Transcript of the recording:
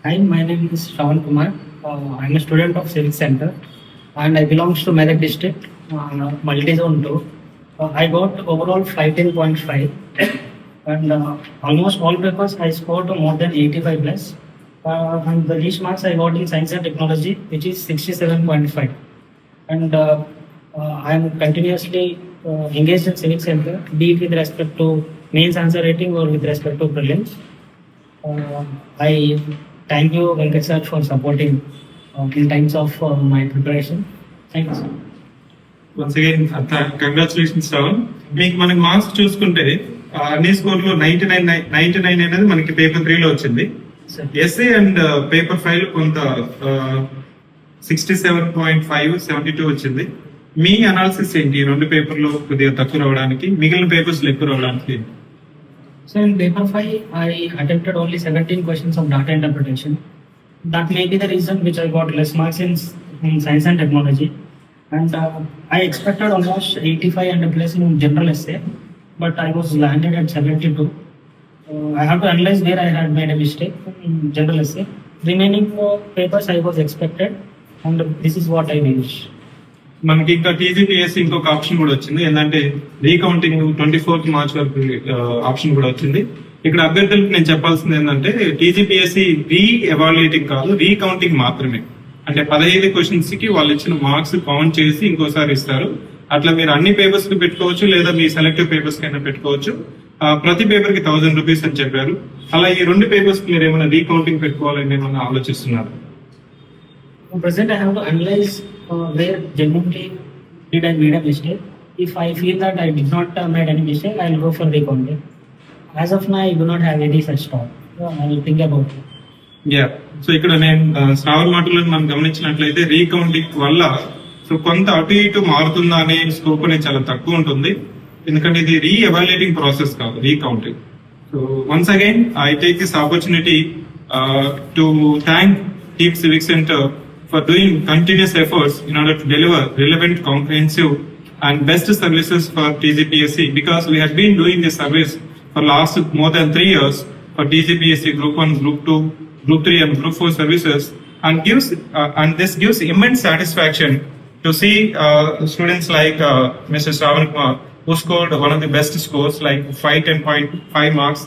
Hi, my name is Shravan Kumar. I'm a student of Civic Center and I belongs to Medak district, multi-zone 2. I got overall 15.5 and almost all papers I scored more than 85 plus. And the least marks I got in science and technology, which is 67.5. And I am continuously engaged in Civic Center, be it with respect to mains answer rating or with respect to prelims. I thank you, Venkat sir, for supporting in times of my preparation. Thanks. Once again congratulations Shravan. మీకు మనకి marks చూసుకుంటే అన్ని స్కోర్లో 99 అనేది మనకి paper 3లో వచ్చింది. SA and paper 5 కొంత 67.5 72 వచ్చింది. మీ analysis ఏంటి? రెండు పేపర్లో కొద్దిగా తక్కువ రావడానికి, మిగిలిన పేపర్స్ ఎక్కువ రావడానికి? So in paper 5, I attempted only 17 questions of data interpretation. That may be the reason which I got less marks in science and technology. And I expected almost 85 and plus in general essay, but I was landed at 72. I have to analyze where I had made a mistake in general essay. Remaining papers I was expected, and this is what I wish. మనకి ఇంకా TGPSC ఇంకొక option కూడా వచ్చింది. ఏంటంటే recounting 24th March వరకు option కూడా వచ్చింది. ఇక్కడ అభ్యర్థులకు నేను చెప్పాల్సింది ఏంటంటే టీజీపీఎస్సీ రీ ఎవాల్యుయేటింగ్ కాదు, రీకౌంటింగ్ మాత్రమే. అంటే 15 క్వశ్చన్స్ కి వాళ్ళు ఇచ్చిన మార్క్స్ కౌంట్ చేసి ఇంకోసారి ఇస్తారు. అట్లా మీరు అన్ని పేపర్స్ కి పెట్టుకోవచ్చు, లేదా మీ సెలెక్టివ్ పేపర్స్ కైనా పెట్టుకోవచ్చు. ప్రతి పేపర్ కి 1000 రూపీస్ అని చెప్పారు. అలా ఈ రెండు పేపర్స్ కి మీరు ఏమైనా రీకౌంటింగ్ పెట్టుకోవాలని ఏమైనా ఆలోచిస్తున్నారు? Present, I have to analyze where genuinely did I made a mistake. If I feel that I did not made any mistake, I will go for recounting. As of now, I do not have any such thought. I will think about it. So ఇక్కడ నేను శ్రావణ మాటలను మనం గమనించినట్లయితే recounting వల్ల so కొంత అటు ఇటు మారుతుందా అనే స్కోప్ అనేది చాలా తక్కువ ఉంటుంది. ఎందుకంటే ఇది రీ ఎవాల్యుయేటింగ్ ప్రాసెస్ కాదు, recounting. So once again I take this opportunity to thank team civic centre for doing continuous efforts in order to deliver relevant, comprehensive and best services for TGPSC, because we have been doing this service for last more than 3 years for TGPSC Group 1, Group 2, Group 3 and Group 4 services, and this gives immense satisfaction to see students like Mr. Shravan Kumar, who scored one of the best scores like 10.5 marks